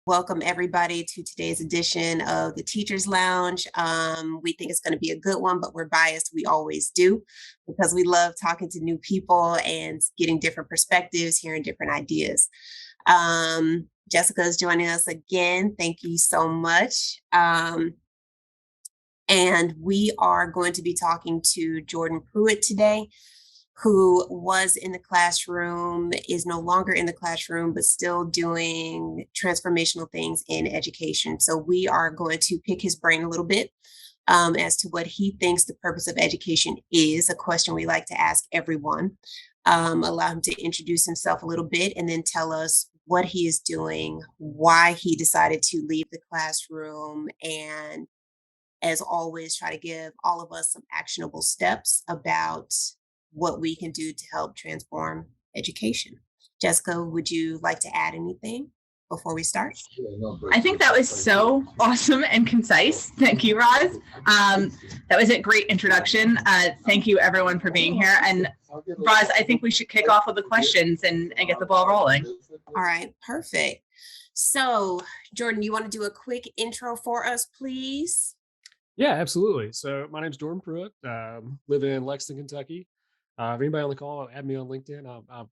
Welcome everybody to today's edition of the Teachers Lounge. We think it's going to be a good one, but we're biased. We always do because we love talking to new people and getting different perspectives, hearing different ideas. Jessica is joining us again. Thank you so much. And we are going to be talking to Jordan Pruitt today, who was in the classroom, is no longer in the classroom, but still doing transformational things in education. So we are going to pick his brain a little bit as to what he thinks the purpose of education is, a question we like to ask everyone. Allow him to introduce himself a little bit and then tell us what he is doing, why he decided to leave the classroom, and as always, try to give all of us some actionable steps about what we can do to help transform education. Jessica, would you like to add anything before we start? I think that was so awesome and concise. Thank you, Roz. That was a great introduction. Thank you, everyone, for being here. And Roz, I think we should kick off with the questions and get the ball rolling. All right, perfect. So, Jordan, you want to do a quick intro for us, please? Yeah, absolutely. So my name's Jordan Pruitt. Live in Lexington, Kentucky. If anybody on the call, add me on LinkedIn.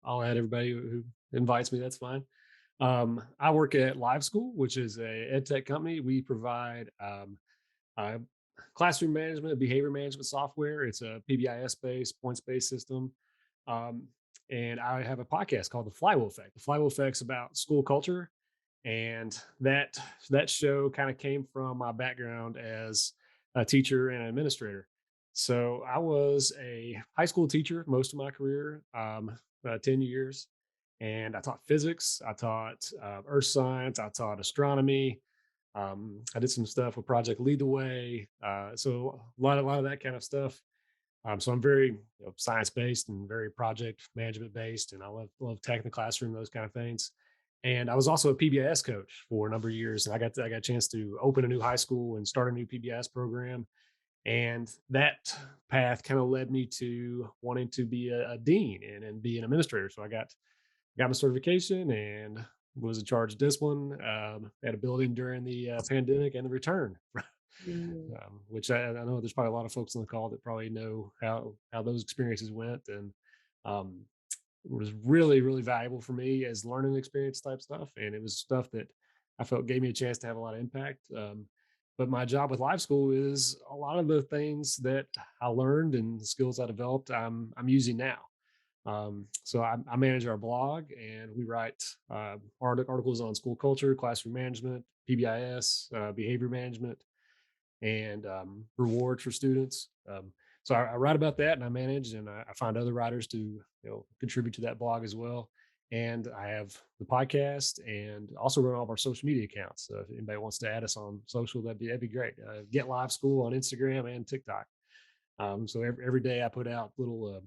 I'll add everybody who invites me. That's fine. I work at Live School, which is a ed tech company. We provide uh, classroom management, behavior management software. It's a PBIS based, points based system. Um, and I have a podcast called The Flywheel Effect. The Flywheel Effect's about school culture, and that show kind of came from my background as a teacher and an administrator. So I was a high school teacher most of my career, 10 years, and I taught physics, I taught earth science, I taught astronomy. I did some stuff with Project Lead the Way, so a lot of that kind of stuff. So I'm very science based and very project management based, and I love tech in the classroom, those kind of things. And I was also a PBIS coach for a number of years, and I got a chance to open a new high school and start a new PBIS program. And that path kind of led me to wanting to be a dean and be an administrator. So I got my certification and was in charge of discipline at a building during the pandemic and the return. Mm. Which I know there's probably a lot of folks on the call that probably know how those experiences went, and um, it was really valuable for me as learning experience type stuff, and it was stuff that I felt gave me a chance to have a lot of impact. But my job with Live School is a lot of the things that I learned and the skills I developed I'm using now. So I manage our blog, and we write articles on school culture, classroom management, PBIS, behavior management, and rewards for students. So I write about that, and I manage, and I find other writers to contribute to that blog as well. And I have the podcast, and also run all of our social media accounts. So if anybody wants to add us on social, that'd be great. Get Live School on Instagram and TikTok. So every day I put out little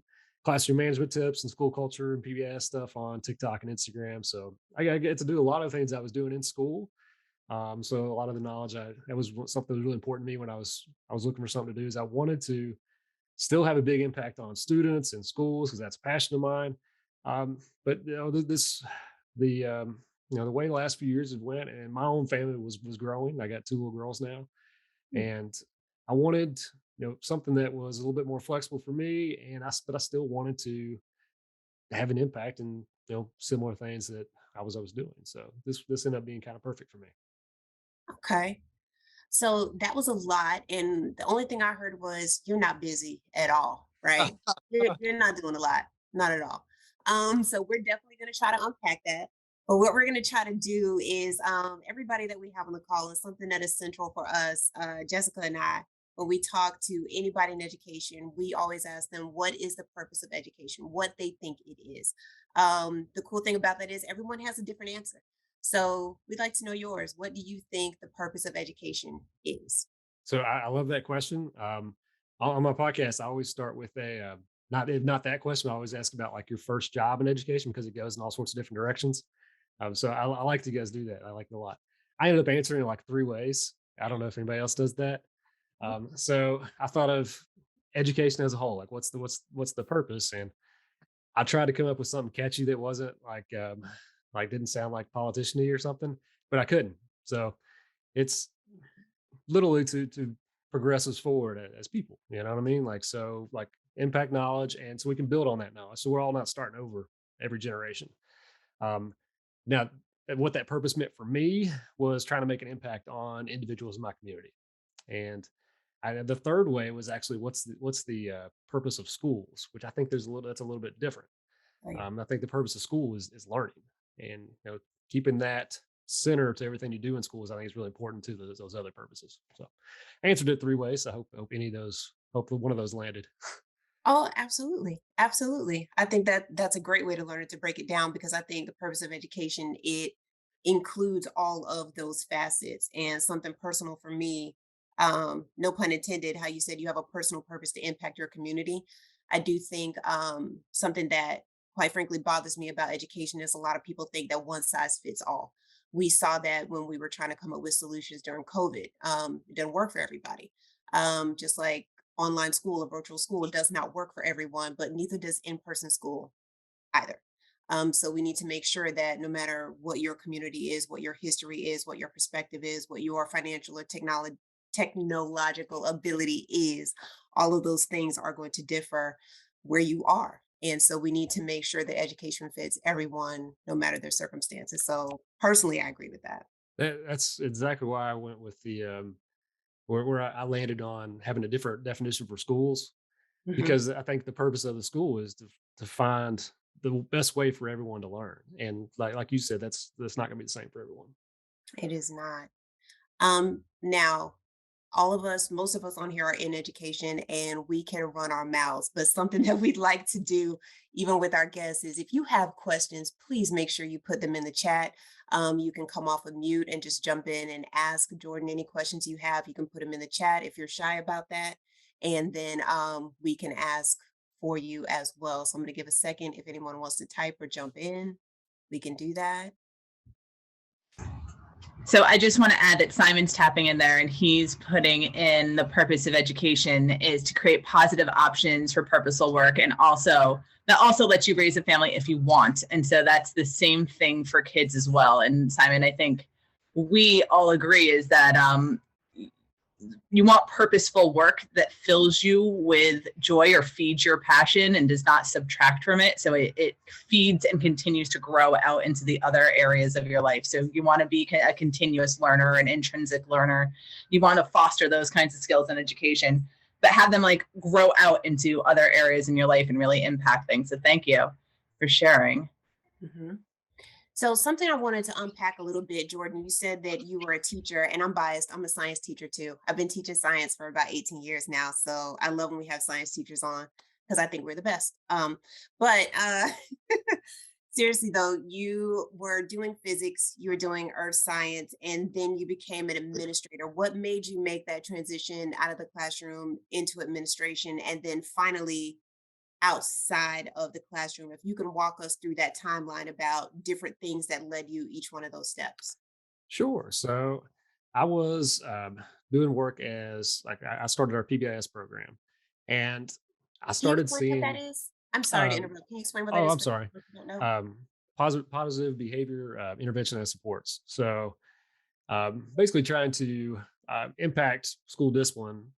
classroom management tips and school culture and PBS stuff on TikTok and Instagram. So I get to do a lot of things I was doing in school. So a lot of the knowledge that was something that was really important to me when I was looking for something to do, is I wanted to still have a big impact on students and schools, because that's a passion of mine. But the way the last few years have went, and my own family was growing. I got two little girls now, and I wanted something that was a little bit more flexible for me, but I still wanted to have an impact and similar things that I was doing. So this ended up being kind of perfect for me. Okay. So that was a lot. And the only thing I heard was you're not busy at all, right? You're not doing a lot, not at all. So we're definitely going to try to unpack that. But what we're going to try to do is everybody that we have on the call is something that is central for us, Jessica and I. When we talk to anybody in education, we always ask them, what is the purpose of education? What they think it is. The cool thing about that is everyone has a different answer. So we'd like to know yours. What do you think the purpose of education is? So I love that question. On my podcast, I always start with not that question. I always ask about like your first job in education, because it goes in all sorts of different directions. So I like to guys do that. I like it a lot. I ended up answering it like three ways. I don't know if anybody else does that. So I thought of education as a whole. Like what's the purpose? And I tried to come up with something catchy that wasn't like didn't sound like politician-y or something. but I couldn't. So it's literally to progress us forward as people. You know what I mean? Like so, like impact knowledge, and so we can build on that knowledge. So we're all not starting over every generation. Um, now, what that purpose meant for me was trying to make an impact on individuals in my community. And the third way was actually what's the purpose of schools, which I think there's a little that's a little bit different. Right. I think the purpose of school is learning, and keeping that center to everything you do in schools. I think is really important to those other purposes. So, I answered it three ways. I hope any of those hope one of those landed. Oh, absolutely. Absolutely. I think that that's a great way to learn it, to break it down, because I think the purpose of education, it includes all of those facets. And something personal for me, no pun intended, how you said you have a personal purpose to impact your community. I do think something that quite frankly bothers me about education is a lot of people think that one size fits all. We saw that when we were trying to come up with solutions during COVID. It didn't work for everybody. Just like online school or virtual school does not work for everyone, but neither does in-person school either. So we need to make sure that no matter what your community is, what your history is, what your perspective is, what your financial or technological ability is, all of those things are going to differ where you are. And so we need to make sure that education fits everyone, no matter their circumstances. So personally, I agree with that. That's exactly why I went with the where I landed on having a different definition for schools, Mhm. because I think the purpose of the school is to find the best way for everyone to learn. And like you said, that's not going to be the same for everyone. It is not. Now, all of us, most of us on here are in education and we can run our mouths, but something that we'd like to do, even with our guests, is if you have questions, please make sure you put them in the chat. You can come off of mute and just jump in and ask Jordan any questions you have. You can put them in the chat if you're shy about that. And then we can ask for you as well. So I'm going to give a second if anyone wants to type or jump in. We can do that. So I just want to add that Simon's tapping in there and he's putting in the purpose of education is to create positive options for purposeful work, and also that also lets you raise a family if you want. And so that's the same thing for kids as well. And Simon, I think we all agree is that you want purposeful work that fills you with joy or feeds your passion and does not subtract from it. So it feeds and continues to grow out into the other areas of your life. So you want to be a continuous learner, an intrinsic learner. You want to foster those kinds of skills in education, but have them like grow out into other areas in your life and really impact things. So thank you for sharing. Mhm. So something I wanted to unpack a little bit, Jordan, you said that you were a teacher, and I'm biased. I'm a science teacher too. I've been teaching science for about 18 years now. So I love when we have science teachers on because I think we're the best. But seriously though, you were doing physics, you were doing earth science, and then you became an administrator. What made you make that transition out of the classroom into administration and then finally outside of the classroom? If you can walk us through that timeline about different things that led you each one of those steps. Sure. So I was doing work as like I started our PBIS program, and I Can you started explain what that seeing. is? I'm sorry to Um, interrupt. Can you explain what that oh, is I'm for sorry. those who don't know? Positive behavior intervention and supports. So basically trying to impact school discipline.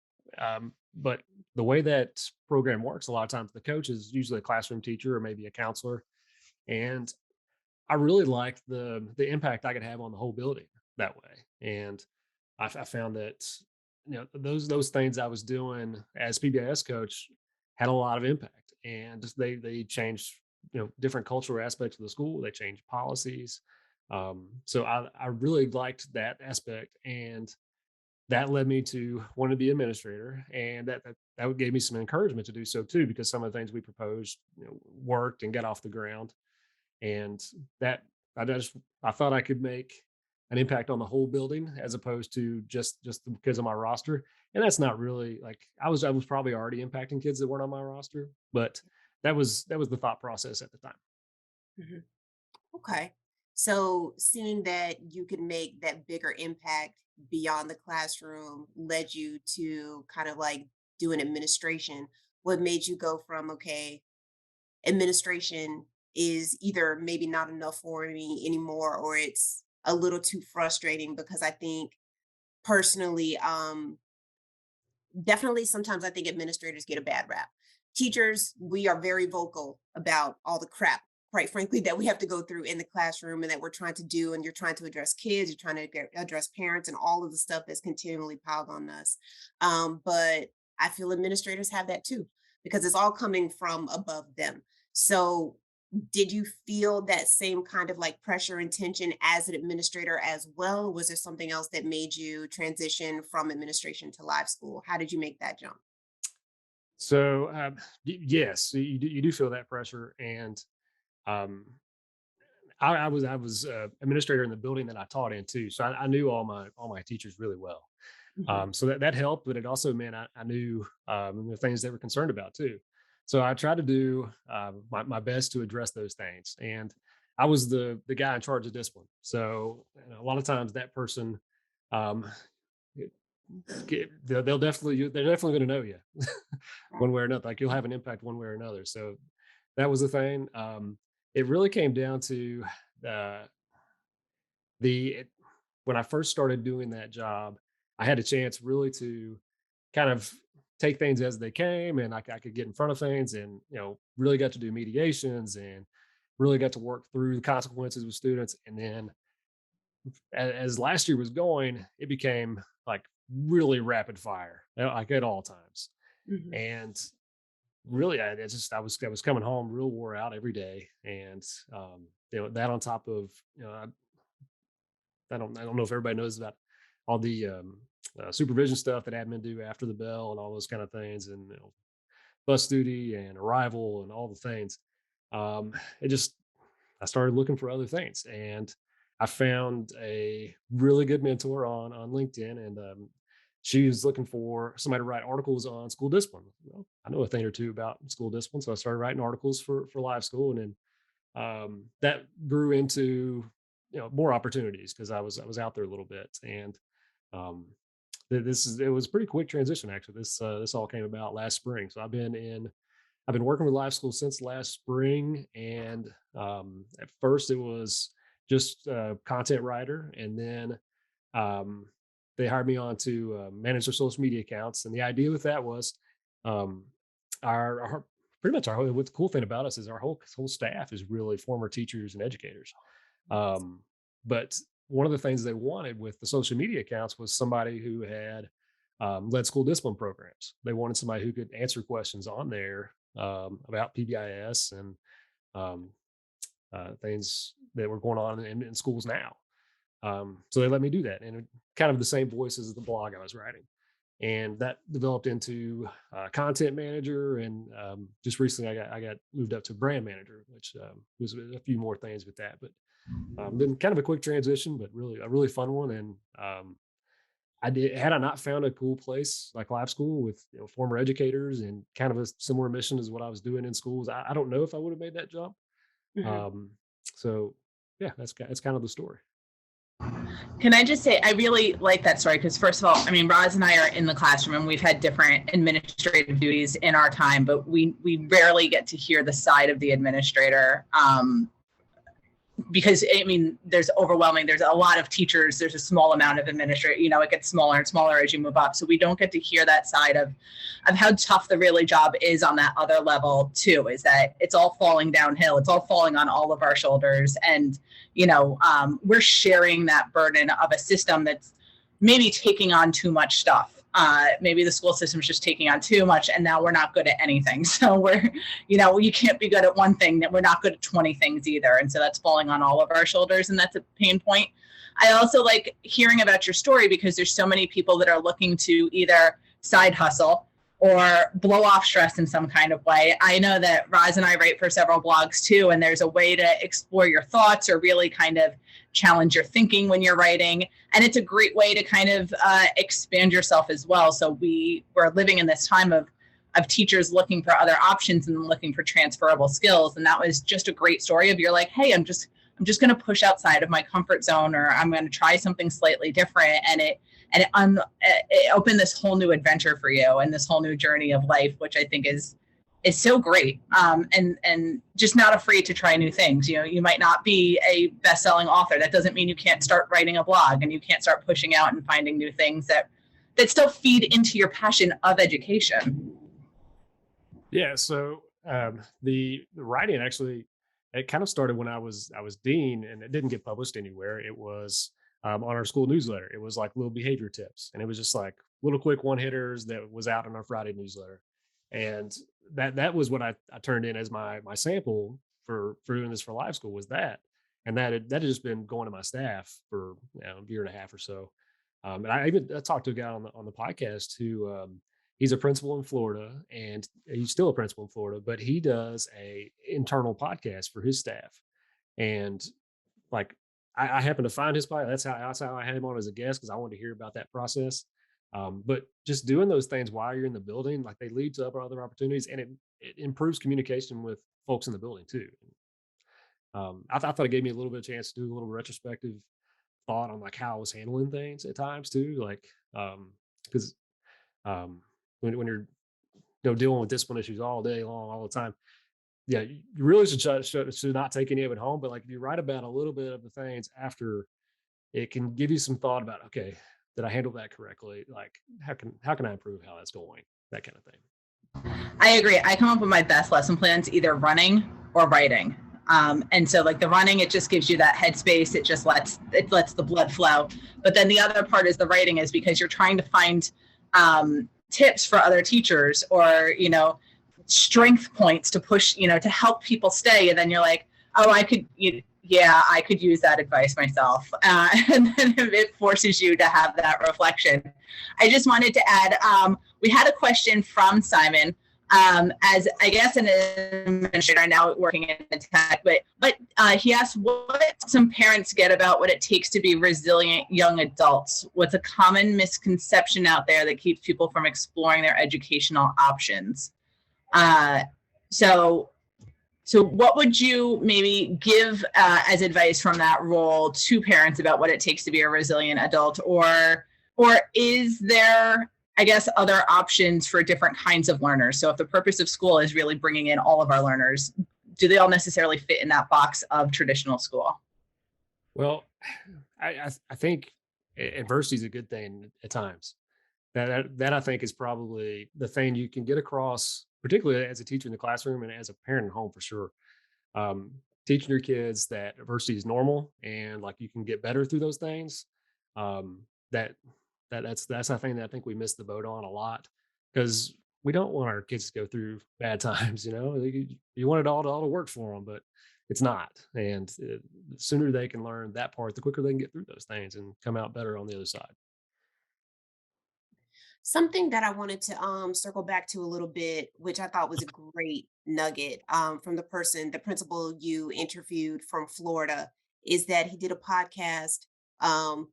But the way that program works, a lot of times the coach is usually a classroom teacher or maybe a counselor, and I really liked the impact I could have on the whole building that way. And I found that those things I was doing as PBIS coach had a lot of impact, and they changed different cultural aspects of the school. They changed policies. So I really liked that aspect, and that led me to want to be administrator, and that gave me some encouragement to do so too, because some of the things we proposed worked and got off the ground. And that I thought I could make an impact on the whole building as opposed to just because of my roster. And that's not really like I was probably already impacting kids that weren't on my roster, but that was the thought process at the time. Mhm. Okay. So seeing that you could make that bigger impact beyond the classroom led you to kind of like do an administration. What made you go from, okay, administration is either maybe not enough for me anymore, or it's a little too frustrating because I think personally, definitely sometimes I think administrators get a bad rap. Teachers, we are very vocal about all the crap, quite frankly, that we have to go through in the classroom and that we're trying to do. And you're trying to address kids, you're trying to address parents and all of the stuff that's continually piled on us. But I feel administrators have that too, because it's all coming from above them. So did you feel that same kind of like pressure and tension as an administrator as well? Was there something else that made you transition from administration to live school? How did you make that jump? So yes, you do feel that pressure, and um, I was administrator in the building that I taught in too, so I knew all my teachers really well. Mhm, So that helped, but it also meant I knew the things they were concerned about too. So I tried to do my best to address those things, and I was the guy in charge of discipline. So a lot of times that person, um, it- they're definitely going to know you right, one way or another. Like you'll have an impact one way or another. So that was the thing. It really came down to uh, the when I first started doing that job, I had a chance really to kind of take things as they came, and I could get in front of things, and really got to do mediations and really got to work through the consequences with students. And then as last year was going, it became like really rapid fire, like at all times. mhm, And really, I was coming home real wore out every day, and that on top of I don't know if everybody knows about all the supervision stuff that admin do after the bell and all those kind of things, and bus duty and arrival and all the things. It just I started looking for other things, and I found a really good mentor on LinkedIn, and she was looking for somebody to write articles on school discipline. Well, I know a thing or two about school discipline, so I started writing articles for live school, and then that grew into more opportunities because I was out there a little bit, and um, it was a pretty quick transition actually. This all came about last spring, so I've been working with live school since last spring, and at first it was just content writer, and then um, they hired me on to manage their social media accounts. And the idea with that was um, our pretty much what the cool thing about us is our whole staff is really former teachers and educators. Um, but one of the things they wanted with the social media accounts was somebody who had led school discipline programs. They wanted somebody who could answer questions on there about PBIS and um, things that were going on in schools now. So they let me do that, and kind of the same voice as the blog I was writing. And that developed into content manager, and just recently I got moved up to brand manager, which was a few more things with that. But then kind of a quick transition, but really a really fun one. And I did had I not found a cool place like live school with former educators and kind of a similar mission as what I was doing in schools, I don't know if I would have made that jump. mhm, Um, so yeah, that's kind of the story. Can I just say, I really like that story because, first of all, I mean, Roz and I are in the classroom and we've had different administrative duties in our time, but we rarely get to hear the side of the administrator. Because I mean, there's a lot of teachers, there's a small amount of administrator, it gets smaller and smaller as you move up. So we don't get to hear that side of how tough the really job is on that other level too, is that it's all falling downhill. It's all falling on all of our shoulders. And, we're sharing that burden of a system that's maybe taking on too much stuff. Maybe the school system's just taking on too much, and now we're not good at anything. So you can't be good at one thing, that we're not good at 20 things either. And so that's falling on all of our shoulders, and that's a pain point. I also like hearing about your story because there's so many people that are looking to either side hustle or blow off stress in some kind of way. I know that Roz and I write for several blogs too, and there's a way to explore your thoughts or really kind of challenge your thinking when you're writing. And it's a great way to kind of expand yourself as well. So we're living in this time of teachers looking for other options and looking for transferable skills. And that was just a great story of, you're like, hey, I'm just going to push outside of my comfort zone, or I'm going to try something slightly different. And it opened this whole new adventure for you and this whole new journey of life, which I think is is so great, and just not afraid to try new things. You know, you might not be a best-selling author. That doesn't mean you can't start writing a blog and you can't start pushing out and finding new things that still feed into your passion of education. Yeah. So the writing actually, it kind of started when I was dean, and it didn't get published anywhere. It was on our school newsletter. It was like little behavior tips, and it was just like little quick one hitters that was out in our Friday newsletter, and that was what I turned in as my sample for doing this for live school was that, and that had just been going to my staff for a year and a half or so. And I talked to a guy on the podcast who he's a principal in Florida, and he's still a principal in Florida, but he does a internal podcast for his staff. And like I happened to find his podcast. That's how I had him on as a guest because I wanted to hear about that process. But just doing those things while you're in the building, like they lead to other opportunities, and it improves communication with folks in the building too. I thought it gave me a little bit of chance to do a little retrospective thought on like how I was handling things at times too, like because when you're dealing with discipline issues all day long, all the time, yeah, you really should not take any of it home. But like if you write about a little bit of the things after, it can give you some thought about, okay, did I handle that correctly? Like how can I improve how that's going? That kind of thing. I agree. I come up with my best lesson plans either running or writing. And so like the running, it just gives you that headspace. It lets the blood flow. But then the other part is the writing, is because you're trying to find tips for other teachers, or, strength points to push, to help people stay. And then you're like, oh, I could use that advice myself. And then it forces you to have that reflection. I just wanted to add, we had a question from Simon. As I guess an administrator now working in the tech, but he asked what some parents get about what it takes to be resilient young adults. What's a common misconception out there that keeps people from exploring their educational options? So what would you maybe give as advice from that role to parents about what it takes to be a resilient adult, or is there, I guess, other options for different kinds of learners? So if the purpose of school is really bringing in all of our learners, do they all necessarily fit in that box of traditional school? Well, I think adversity is a good thing at times. That I think is probably the thing you can get across, particularly as a teacher in the classroom and as a parent at home for sure. Um, Teaching your kids that adversity is normal and like you can get better through those things. Um, that that's the thing that I think we miss the boat on a lot, because we don't want our kids to go through bad times. You want it all to work for them, but it's not. And the sooner they can learn that part, the quicker they can get through those things and come out better on the other side. Something that I wanted to circle back to a little bit, which I thought was a great nugget from the principal you interviewed from Florida, is that he did a podcast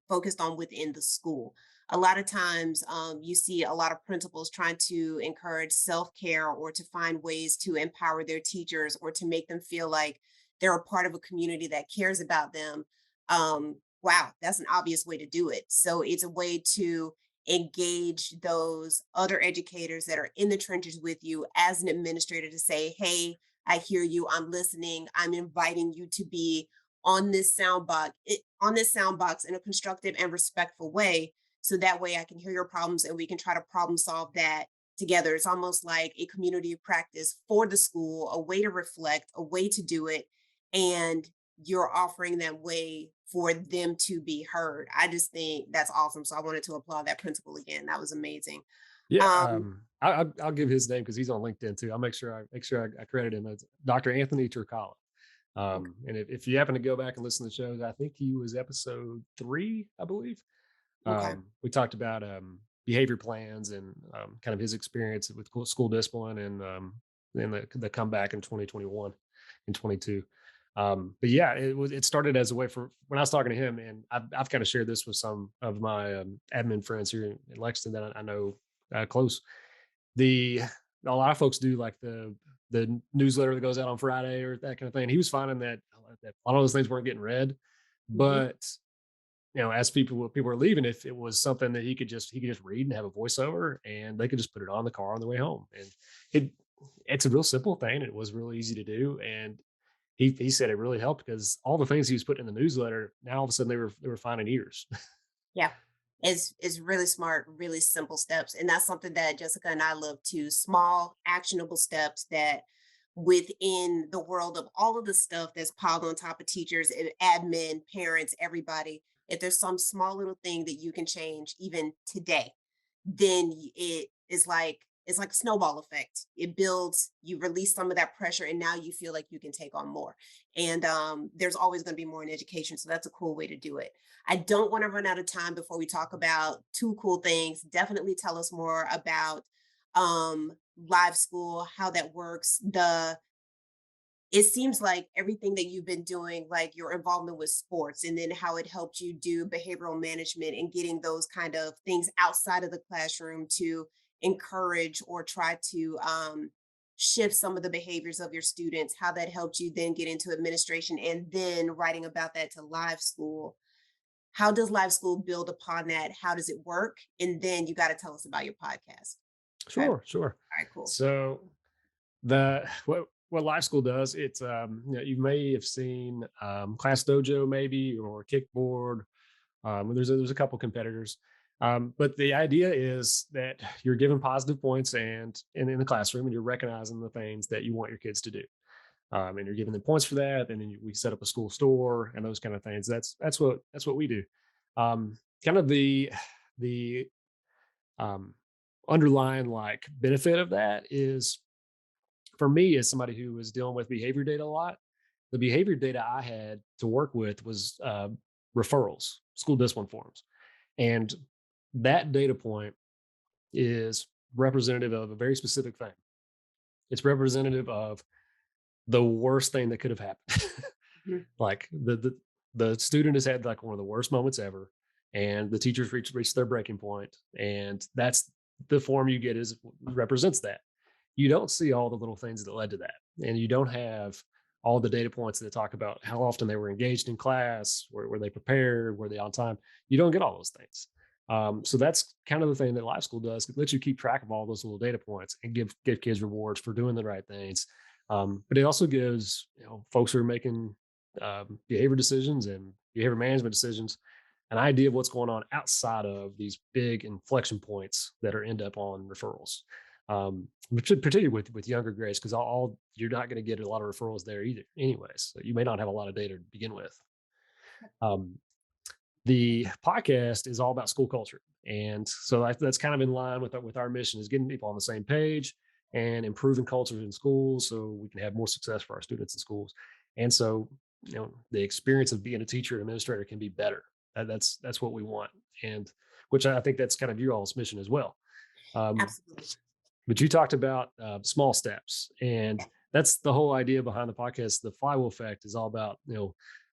focused on within the school. A lot of times you see a lot of principals trying to encourage self-care or to find ways to empower their teachers or to make them feel like they're a part of a community that cares about them. Wow, that's an obvious way to do it. So it's a way to engage those other educators that are in the trenches with you as an administrator to say, hey, I hear you, I'm listening, I'm inviting you to be on this sound box in a constructive and respectful way. So that way I can hear your problems and we can try to problem solve that together. It's almost like a community of practice for the school, a way to reflect, a way to do it. And you're offering that way for them to be heard. I just think that's awesome. So I wanted to applaud that principal again. That was amazing. Yeah, Um, I'll give his name because he's on LinkedIn too. I'll make sure I credit him as Dr. Anthony Turcala. okay. And if you happen to go back and listen to the shows, I think he was episode 3, I believe. Okay. We talked about behavior plans and kind of his experience with school discipline and the comeback in 2021 and 22. But yeah, it started as a way for when I was talking to him, and I've kind of shared this with some of my admin friends here in Lexington that I know close. A lot of folks do like the newsletter that goes out on Friday or that kind of thing. And he was finding that a lot of those things weren't getting read, Mhm. but as people are leaving, if it was something that he could just read and have a voiceover, and they could just put it on the car on the way home, and it's a real simple thing. It was really easy to do. And he said it really helped because all the things he was putting in the newsletter, now all of a sudden they were finding ears. Yeah. It's really smart, really simple steps. And that's something that Jessica and I love too. Small, actionable steps that within the world of all of the stuff that's piled on top of teachers and admin, parents, everybody, if there's some small little thing that you can change even today, then it is like it's like a snowball effect. It builds, you release some of that pressure, and now you feel like you can take on more. And there's always going to be more in education. So that's a cool way to do it. I don't want to run out of time before we talk about two cool things. Definitely tell us more about live school, how that works, the it seems like everything that you've been doing, like your involvement with sports, and then how it helped you do behavioral management and getting those kind of things outside of the classroom to encourage or try to shift some of the behaviors of your students, how that helped you then get into administration and then writing about that to live school. How does live school build upon that? How does it work? And then you got to tell us about your podcast. Okay. All Sure, sure. right, cool. So the what live school does, it's you may have seen Class Dojo maybe or Kickboard. There's a couple competitors. But the idea is that you're given positive points and in the classroom, and you're recognizing the things that you want your kids to do. And you're giving them points for that. And then we set up a school store and those kind of things. That's what we do. Kind of the um, underlying like benefit of that is for me as somebody who was dealing with behavior data a lot. The behavior data I had to work with was referrals, school discipline forms, and that data point is representative of a very specific thing. It's representative of the worst thing that could have happened. Mhm. Like the student has had like one of the worst moments ever, and the teachers reached their breaking point, and that's the form you get is represents that. You don't see all the little things that led to that, and you don't have all the data points that talk about how often they were engaged in class, were they prepared, were they on time. You don't get all those things. So that's kind of the thing that live school does. It lets you keep track of all those little data points and give kids rewards for doing the right things. But it also gives folks who are making behavior decisions and behavior management decisions an idea of what's going on outside of these big inflection points that are end up on referrals. Particularly with younger grades, because all you're not going to get a lot of referrals there either. Anyways, so you may not have a lot of data to begin with. Um, the podcast is all about school culture, and so that's kind of in line with our mission is getting people on the same page and improving culture in schools so we can have more success for our students in schools. And so the experience of being a teacher and administrator can be better. That's what we want, and which I think that's kind of your all's mission as well. Um, Absolutely. but you talked about small steps, and Yeah. that's the whole idea behind the podcast. The flywheel effect is all about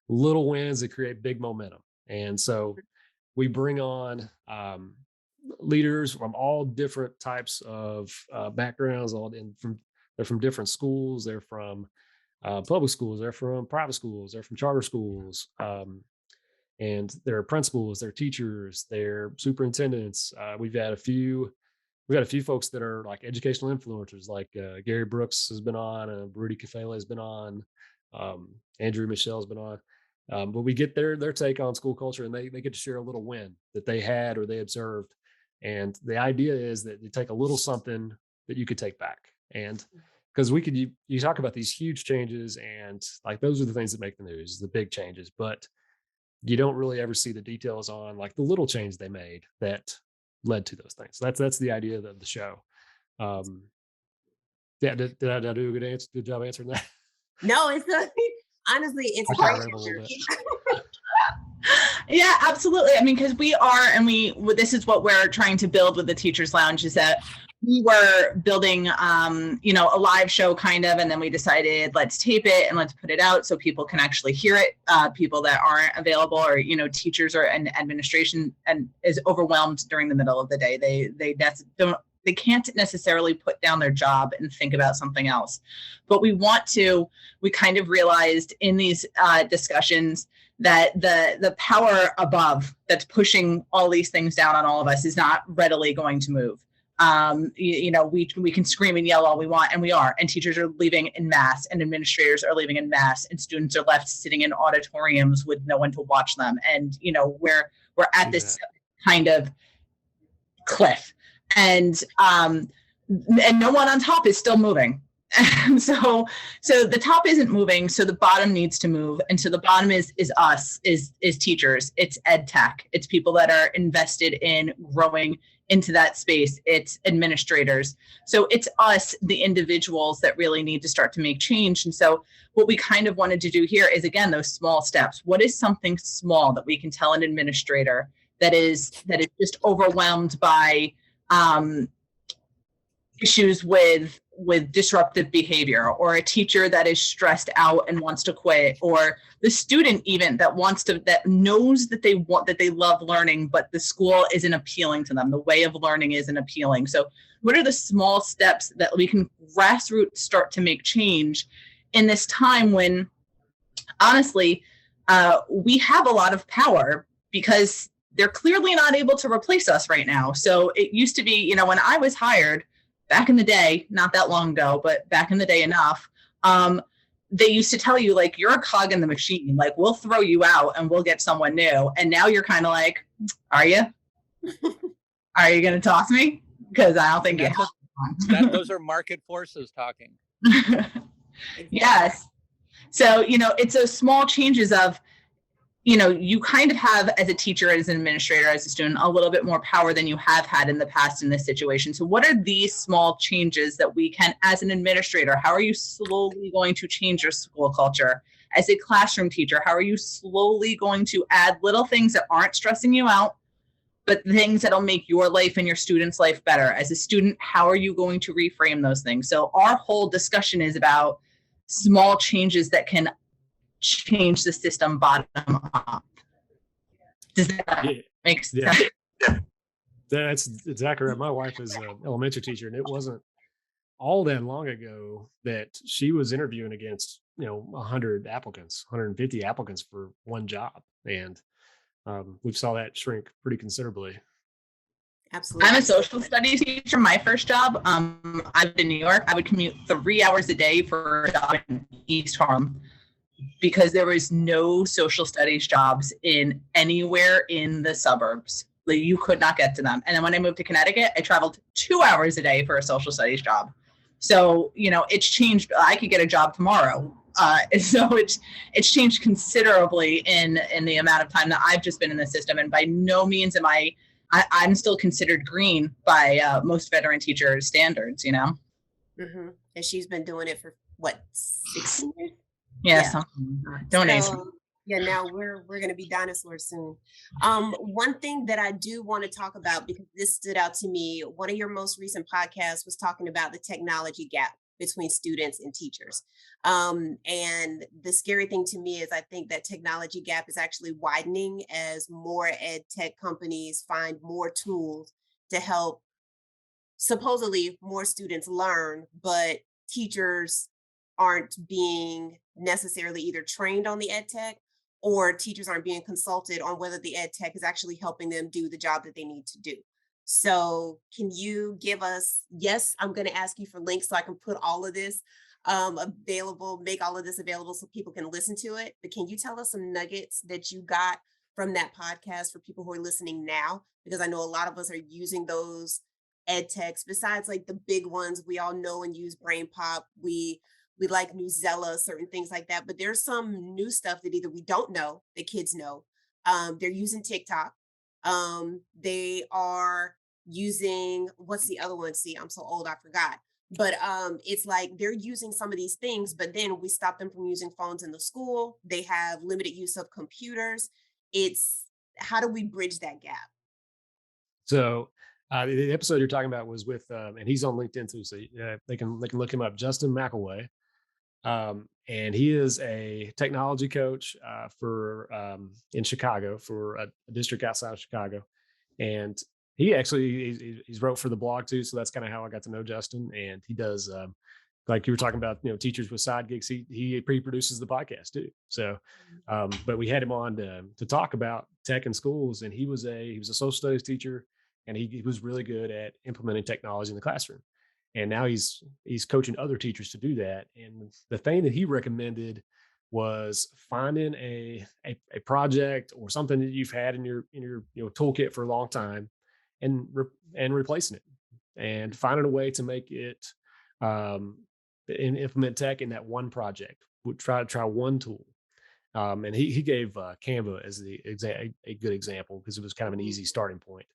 little wins that create big momentum. And so we bring on leaders from all different types of backgrounds. They're from different schools. They're from public schools. They're from private schools. They're from charter schools. And they're principals. They're teachers. They're superintendents. We've got a few folks that are like educational influencers, like Gary Brooks has been on, Rudy Kafele has been on, Andrew Michelle's been on. But we get their take on school culture, and they get to share a little win that they had or they observed. And the idea is that you take a little something that you could take back. And because you talk about these huge changes, and like those are the things that make the news, the big changes, but you don't really ever see the details on like the little change they made that led to those things. That's the idea of the show. Yeah, did I do a good job answering that? No, it's honestly, it's I great. kind of a little bit. Yeah, absolutely. I mean, because this is what we're trying to build with the Teachers Lounge, is that we were building, a live show kind of, and then we decided let's tape it and let's put it out so people can actually hear it. People that aren't available, or teachers or and administration and is overwhelmed during the middle of the day. They can't necessarily put down their job and think about something else. But we kind of realized in these discussions that the power above that's pushing all these things down on all of us is not readily going to move. We can scream and yell all we want, and we are. And teachers are leaving in mass, and administrators are leaving in mass, and students are left sitting in auditoriums with no one to watch them. And we're at this kind of cliff, and no one on top is still moving. And so the top isn't moving, so the bottom needs to move. And so the bottom is us, is teachers, it's ed tech, it's people that are invested in growing into that space, it's administrators. So it's us, the individuals, that really need to start to make change. And so what we kind of wanted to do here is, again, those small steps. What is something small that we can tell an administrator that is just overwhelmed by issues with disruptive behavior, or a teacher that is stressed out and wants to quit, or the student even that knows that they love learning, but the school isn't appealing to them, the way of learning isn't appealing. So what are the small steps that we can grassroots start to make change in this time when, honestly, we have a lot of power, because they're clearly not able to replace us right now. So it used to be, when I was hired back in the day, not that long ago, but back in the day enough, they used to tell you, like, you're a cog in the machine, like, we'll throw you out and we'll get someone new. And now you're kind of like, are you? Are you going to toss me? Because I don't think you have. Those are market forces talking. Yes. So, it's those small changes of, you kind of have, as a teacher, as an administrator, as a student, a little bit more power than you have had in the past in this situation. So what are these small changes that we can, as an administrator, how are you slowly going to change your school culture? As a classroom teacher, how are you slowly going to add little things that aren't stressing you out, but things that'll make your life and your students' life better? As a student, how are you going to reframe those things? So our whole discussion is about small changes that can change the system bottom up. Does that make sense? Yeah. That's exactly right. My wife is an elementary teacher, and it wasn't all that long ago that she was interviewing against 100 applicants, 150 applicants for one job, and we saw that shrink pretty considerably. Absolutely. I'm a social studies teacher. My first job, I lived in New York. I would commute 3 hours a day for a job in East Harlem, because there was no social studies jobs anywhere in the suburbs. Like, you could not get to them. And then when I moved to Connecticut, I traveled 2 hours a day for a social studies job. So, it's changed. I could get a job tomorrow. So it's changed considerably in the amount of time that I've just been in the system. And by no means am I'm still considered green by most veteran teacher standards, Mm-hmm. And she's been doing it for what, 16 years? Yeah. Donate. So, now we're going to be dinosaurs soon. One thing that I do want to talk about, because this stood out to me, one of your most recent podcasts was talking about the technology gap between students and teachers. And the scary thing to me is I think that technology gap is actually widening as more ed tech companies find more tools to help supposedly more students learn, but teachers aren't being necessarily either trained on the ed tech, or teachers aren't being consulted on whether the ed tech is actually helping them do the job that they need to do. So can you give us, yes, I'm going to ask you for links so I can put all of this available, make all of this available so people can listen to it. But can you tell us some nuggets that you got from that podcast for people who are listening now? Because I know a lot of us are using those ed techs, besides like the big ones we all know and use, Brain Pop, we like Newsella, certain things like that. But there's some new stuff that either we don't know, that kids know. They're using TikTok. They are using, what's the other one? See, I'm so old, I forgot. But it's like they're using some of these things, but then we stop them from using phones in the school. They have limited use of computers. It's, how do we bridge that gap? So the episode you're talking about was with, and he's on LinkedIn too, so they can look him up, Justin McElway. And he is a technology coach for in Chicago, for a district outside of Chicago. And he actually he's wrote for the blog too, so that's kind of how I got to know Justin. And he does like you were talking about, teachers with side gigs. He pre-produces the podcast too. So, but we had him on to talk about tech in schools, and he was a social studies teacher. and he was really good at implementing technology in the classroom. And now he's coaching other teachers to do that. And the thing that he recommended was finding a project or something that you've had in your toolkit for a long time, and replacing it, and finding a way to make it and implement tech in that one project. Would try one tool. And he gave Canva as a good example, because it was kind of an easy starting point.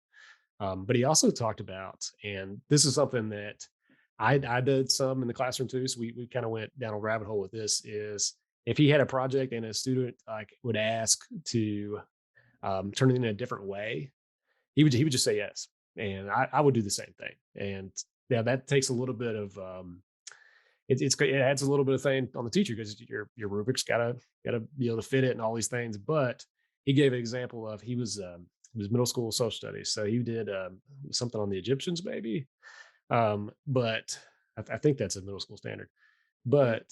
But he also talked about, and this is something that I did some in the classroom too, so we kind of went down a rabbit hole with this, is if he had a project and a student like would ask to turn it in a different way, he would just say yes. And I would do the same thing. And yeah, that takes a little bit of it adds a little bit of thing on the teacher, because your rubric's gotta be able to fit it and all these things. But he gave an example of, he was middle school social studies, so he did something on the Egyptians maybe, but I think that's a middle school standard. But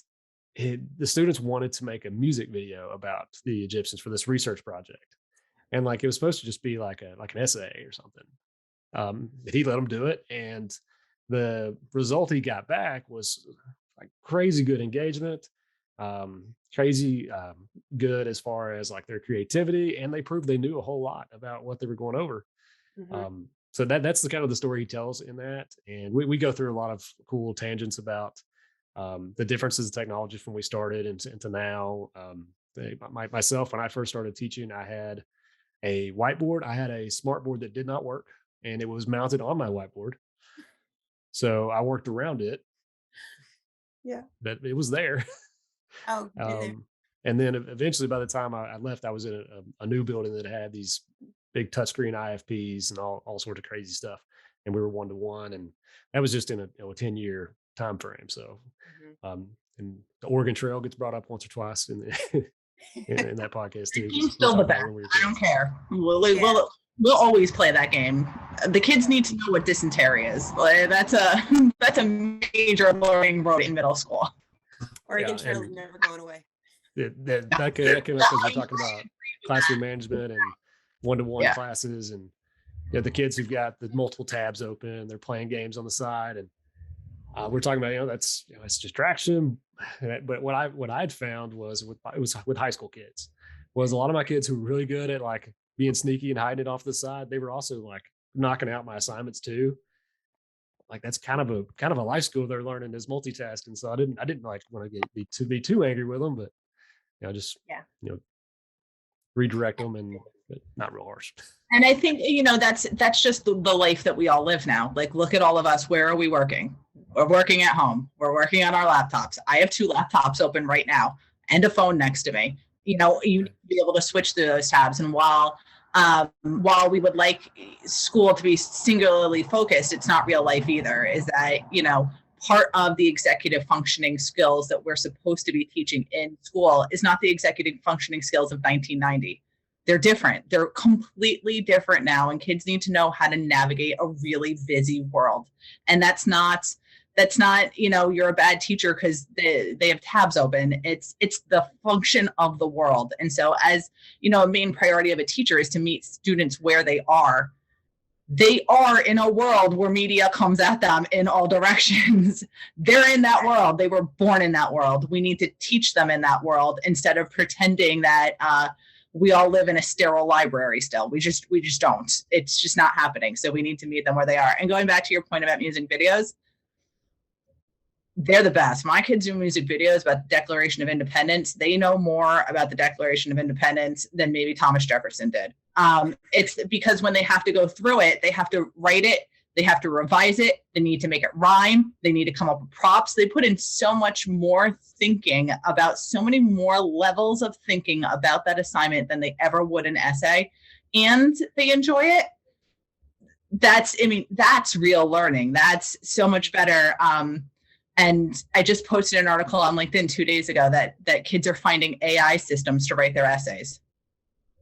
the students wanted to make a music video about the Egyptians for this research project, and like it was supposed to just be like an essay or something. But he let them do it, and the result he got back was like crazy good engagement, crazy good as far as like their creativity, and they proved they knew a whole lot about what they were going over. So that's the kind of the story he tells in that. And we go through a lot of cool tangents about the differences in technology from we started into now. Myself, when I first started teaching, I had a whiteboard. I had a smart board that did not work, and it was mounted on my whiteboard. So I worked around it. Yeah. But it was there. Oh, and then eventually, by the time I left, I was in a new building that had these big touchscreen IFPs and all sorts of crazy stuff. And we were 1-to-1, and that was just in a 10-year time frame. So, and the Oregon Trail gets brought up once or twice in that podcast too. It's still the best. I don't care. We'll always play that game. The kids need to know what dysentery is. Like, that's a major learning road in middle school. Oregon Trail is never going away. That came up because we're talking about classroom management and 1-to-1 classes, and the kids who've got the multiple tabs open, they're playing games on the side, and we're talking about that's distraction. But what I'd found was with high school kids, was a lot of my kids who were really good at like being sneaky and hiding it off the side, they were also like knocking out my assignments too. Like that's kind of a life skill they're learning, is multitasking. So I didn't like want to be too angry with them, but just redirect them, and but not real harsh. And I think that's just the life that we all live now. Like, look at all of us. Where are we working? We're working at home. We're working on our laptops. I have 2 laptops open right now and a phone next to me. You need to be able to switch through those tabs. And while we would like school to be singularly focused, it's not real life either. Is that, part of the executive functioning skills that we're supposed to be teaching in school is not the executive functioning skills of 1990. They're different. They're completely different now. And kids need to know how to navigate a really busy world. And that's not, you're a bad teacher because they have tabs open. It's the function of the world. And so as, a main priority of a teacher is to meet students where they are. They are in a world where media comes at them in all directions. They're in that world. They were born in that world. We need to teach them in that world instead of pretending that we all live in a sterile library still. We just don't. It's just not happening. So we need to meet them where they are. And going back to your point about music videos, they're the best. My kids do music videos about the Declaration of Independence. They know more about the Declaration of Independence than maybe Thomas Jefferson did. It's because when they have to go through it, they have to write it, they have to revise it, they need to make it rhyme, they need to come up with props. They put in so much more thinking about so many more levels of thinking about that assignment than they ever would an essay, and they enjoy it. That's real learning. That's so much better. And I just posted an article on LinkedIn 2 days ago that kids are finding AI systems to write their essays.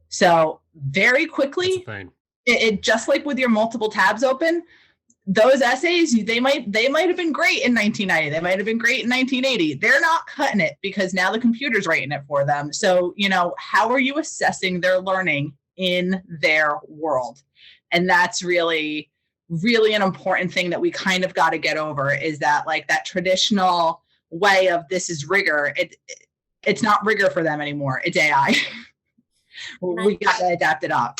So very quickly, it just like with your multiple tabs open, those essays, they might have been great in 1990. They might have been great in 1980. They're not cutting it because now the computer's writing it for them. So, how are you assessing their learning in their world? And that's really, really an important thing that we kind of got to get over, is that like that traditional way of this is rigor. It's not rigor for them anymore. It's AI. We got to adapt it up.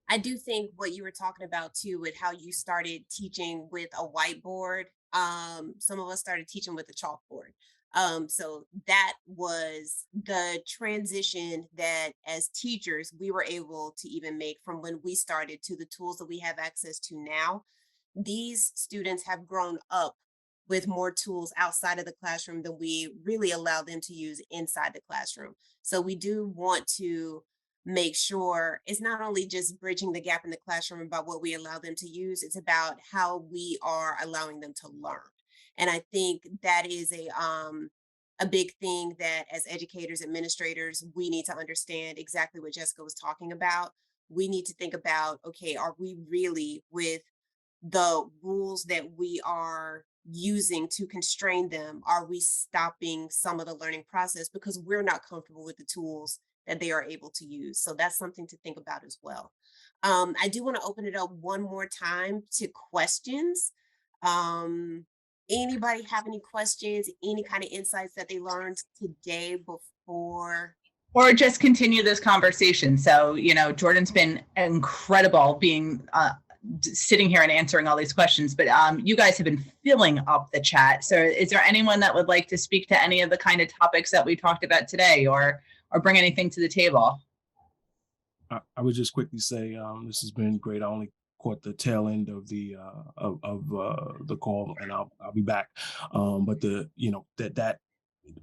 I do think what you were talking about too, with how you started teaching with a whiteboard. Some of us started teaching with a chalkboard. So that was the transition that as teachers we were able to even make from when we started to the tools that we have access to now. These students have grown up with more tools outside of the classroom than we really allow them to use inside the classroom. So we do want to make sure it's not only just bridging the gap in the classroom about what we allow them to use, it's about how we are allowing them to learn. And I think that is a big thing that as educators, administrators, we need to understand exactly what Jessica was talking about. We need to think about, okay, are we really, with the rules that we are using to constrain them, are we stopping some of the learning process because we're not comfortable with the tools that they are able to use? So that's something to think about as well. I do want to open it up one more time to questions. Um, Anybody have any questions, any kind of insights that they learned today before? Or just continue this conversation. So, you know, Jordan's been incredible being sitting here and answering all these questions, but you guys have been filling up the chat. So is there anyone that would like to speak to any of the kind of topics that we talked about today, or bring anything to the table? I would just quickly say this has been great. I only caught the tail end of the call, and I'll be back. But that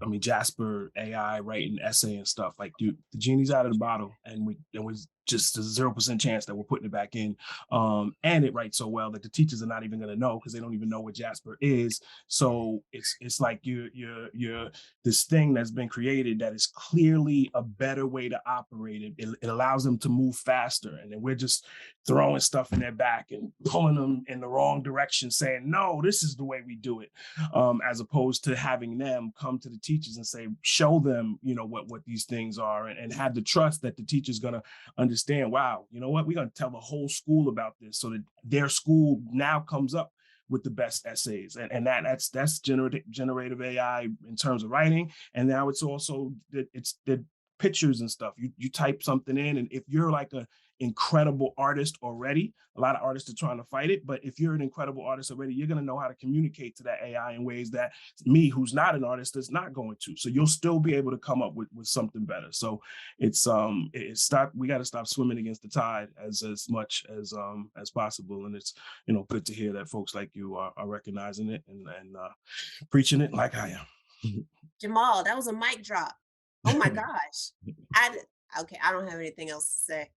I mean, Jasper AI writing essay and stuff, like, dude, the genie's out of the bottle, and it was just a 0% chance that we're putting it back in. And it writes so well that the teachers are not even going to know, because they don't even know what Jasper is. So it's like you're this thing that's been created that is clearly a better way to operate it. It allows them to move faster, and then we're just throwing stuff in their back and pulling them in the wrong direction, saying, no, this is the way we do it, as opposed to having them come to the teachers and say, show them, what these things are, and have the trust that the teacher's going to understand, wow, you know what, we're going to tell the whole school about this, so that their school now comes up with the best essays. And that's generative AI in terms of writing. And now it's also it's the pictures and stuff. You type something in, and if you're like a incredible artist already, a lot of artists are trying to fight it, but if you're an incredible artist already, you're going to know how to communicate to that AI in ways that me, who's not an artist, is not going to. So you'll still be able to come up with something better. So we got to stop swimming against the tide as much as possible. And it's good to hear that folks like you are recognizing it and preaching it like I am. Jamal, that was a mic drop. Oh my gosh. Okay, I don't have anything else to say.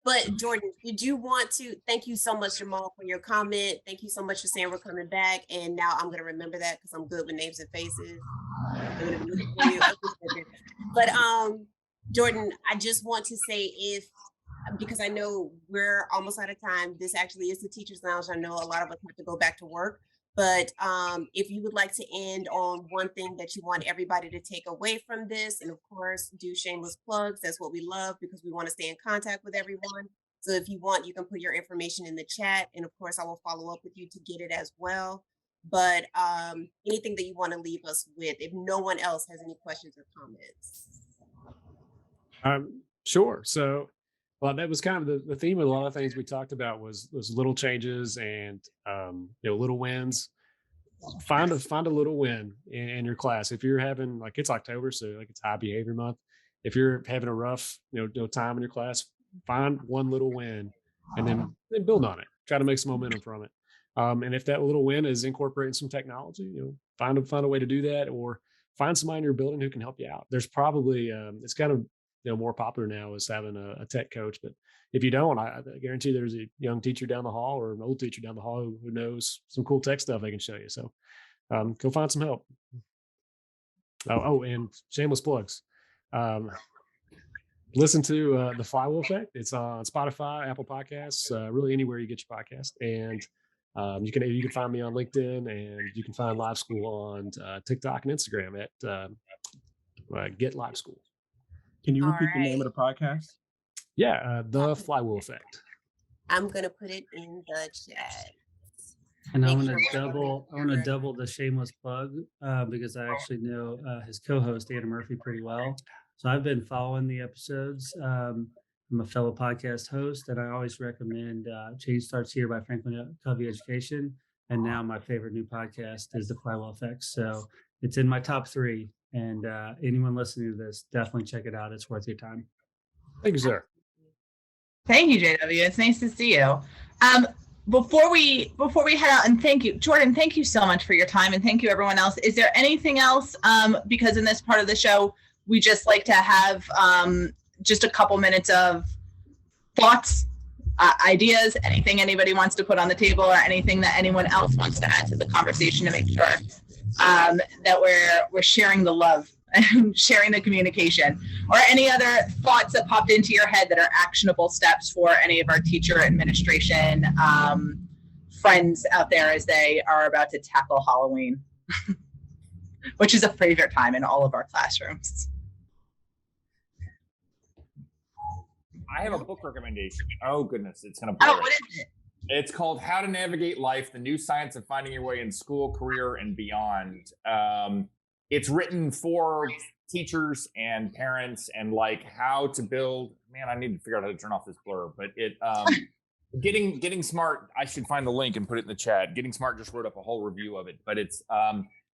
But Jordan, did you want to, thank you so much, Jamal, for your comment. Thank you so much for saying we're coming back. And now I'm going to remember that, because I'm good with names and faces. I'm going to be looking for you. But Jordan, I just want to say, because I know we're almost out of time, this actually is the Teachers Lounge. I know a lot of us have to go back to work. But if you would like to end on one thing that you want everybody to take away from this, and of course, do shameless plugs. That's what we love, because we want to stay in contact with everyone. So if you want, you can put your information in the chat. And of course, I will follow up with you to get it as well. But anything that you want to leave us with, if no one else has any questions or comments. Sure. So, well, that was kind of the theme of a lot of things we talked about was little changes and little wins. Find a little win in your class. If you're having, like, it's October, so like it's high behavior month. If you're having a rough time in your class, find one little win and then build on it. Try to make some momentum from it. And if that little win is incorporating some technology, find a way to do that, or find somebody in your building who can help you out. There's probably it's kind of more popular now is having a tech coach, but if you don't, I guarantee there's a young teacher down the hall or an old teacher down the hall who knows some cool tech stuff they can show you. So go find some help. And shameless plugs. Listen to The Flywheel Effect. It's on Spotify, Apple Podcasts, really anywhere you get your podcast. And you can find me on LinkedIn, and you can find Live School on TikTok and Instagram at Get Live School. Can you repeat the name of the podcast? Yeah, The Flywheel Effect. I'm going to put it in the chat. And I Make want sure to double. I want to we're- double the shameless plug because I actually know his co-host Anna Murphy pretty well. So I've been following the episodes. I'm a fellow podcast host, and I always recommend "Change Starts Here" by Franklin Covey Education. And now my favorite new podcast is The Flywheel Effect. So it's in my top 3. And anyone listening to this, definitely check it out. It's worth your time. Thank you, sir. Thank you, JW. It's nice to see you. Before we head out, and thank you, Jordan, thank you so much for your time, and thank you everyone else. Is there anything else? Because in this part of the show, we just like to have just a couple minutes of thoughts, ideas, anything anybody wants to put on the table, or anything that anyone else wants to add to the conversation to make sure that we're sharing the love and sharing the communication, or any other thoughts that popped into your head that are actionable steps for any of our teacher administration friends out there as they are about to tackle Halloween, which is a favorite time in all of our classrooms. I have a book recommendation. Oh goodness, it's gonna blur. Oh, what is it? It's called How to Navigate Life: The New Science of Finding Your Way in School, Career, and Beyond. It's written for teachers and parents, and like how to build. Man, I need to figure out how to turn off this blur. But it, Getting Smart. I should find the link and put it in the chat. Getting Smart just wrote up a whole review of it, but it's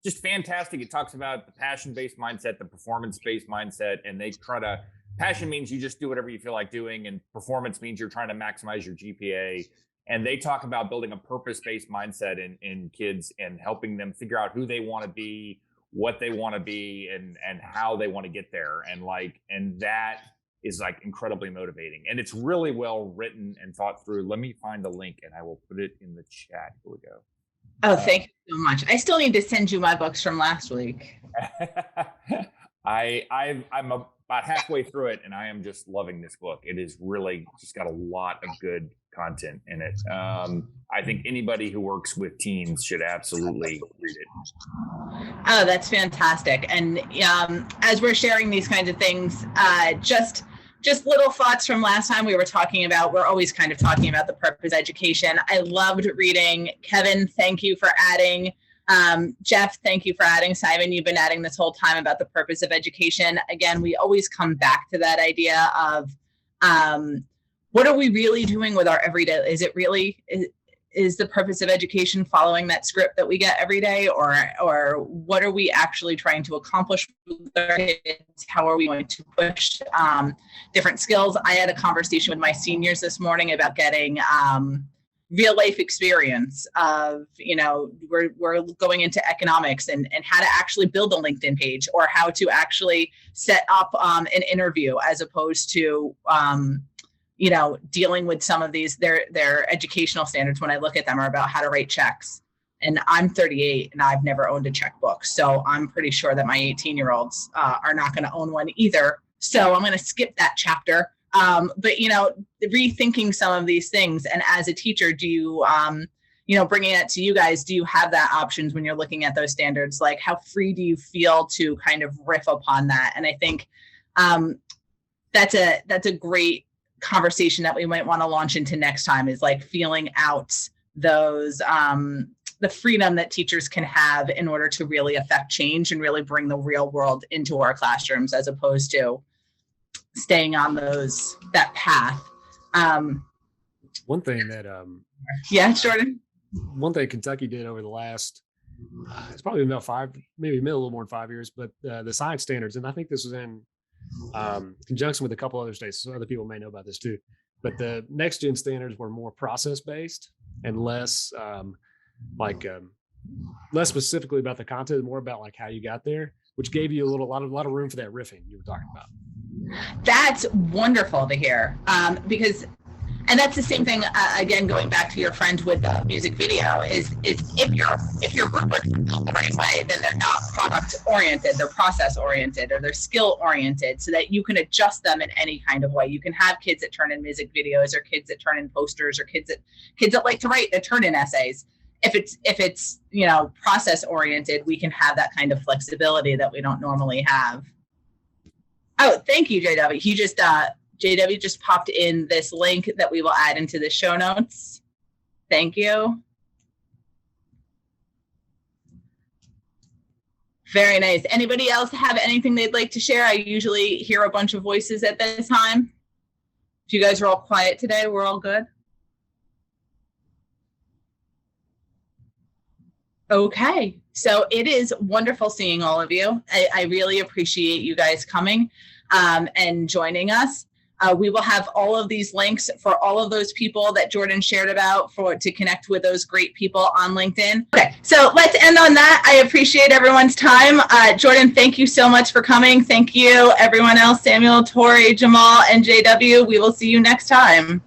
just fantastic. It talks about the passion-based mindset, the performance-based mindset, and they try to. Passion means you just do whatever you feel like doing, and performance means you're trying to maximize your GPA. And they talk about building a purpose-based mindset in kids and helping them figure out who they want to be, what they want to be, and how they want to get there. And that is like incredibly motivating. And it's really well written and thought through. Let me find the link and I will put it in the chat. Here we go. Oh, thank you so much. I still need to send you my books from last week. I'm about halfway through it, and I am just loving this book. It is really just got a lot of good content in it. I think anybody who works with teens should absolutely read it. Oh, that's fantastic. And as we're sharing these kinds of things, just little thoughts from last time we're always kind of talking about the purpose of education. I loved reading. Kevin, thank you for adding. Jeff, thank you for adding. Simon, you've been adding this whole time about the purpose of education. Again, we always come back to that idea of what are we really doing with our everyday? Is it really, is the purpose of education following that script that we get every day, or what are we actually trying to accomplish with our kids? How are we going to push different skills? I had a conversation with my seniors this morning about getting real life experience of, we're going into economics and how to actually build a LinkedIn page, or how to actually set up an interview, as opposed to, dealing with some of these, their educational standards when I look at them are about how to write checks. And I'm 38 and I've never owned a checkbook. So I'm pretty sure that my 18-year-olds are not going to own one either. So I'm going to skip that chapter. But, rethinking some of these things. And as a teacher, do you, bringing it to you guys, do you have that options when you're looking at those standards? Like, how free do you feel to kind of riff upon that? And I think that's a great conversation that we might want to launch into next time, is like feeling out those, the freedom that teachers can have in order to really affect change and really bring the real world into our classrooms, as opposed to staying on that path. One thing that yeah, Jordan. One thing Kentucky did over the last, it's probably about 5, maybe a little more than 5 years, but the science standards, and I think this was in conjunction with a couple other states, so other people may know about this too. But the next gen standards were more process based and less less specifically about the content, more about like how you got there, which gave you a lot of room for that riffing you were talking about. That's wonderful to hear, because, and that's the same thing. Again, going back to your friend with the music video, is if your rubrics are the right way, then they're not product oriented, they're process oriented, or they're skill oriented, so that you can adjust them in any kind of way. You can have kids that turn in music videos, or kids that turn in posters, or kids that like to write that turn in essays. If it's process oriented, we can have that kind of flexibility that we don't normally have. Oh, thank you, JW. He just JW just popped in this link that we will add into the show notes. Thank you. Very nice. Anybody else have anything they'd like to share? I usually hear a bunch of voices at this time. If you guys are all quiet today, we're all good. Okay, so it is wonderful seeing all of you. I really appreciate you guys coming and joining us. We will have all of these links for all of those people that Jordan shared about to connect with those great people on LinkedIn. Okay, so let's end on that. I appreciate everyone's time. Jordan, thank you so much for coming. Thank you, everyone else, Samuel, Tori, Jamal, and JW. We will see you next time.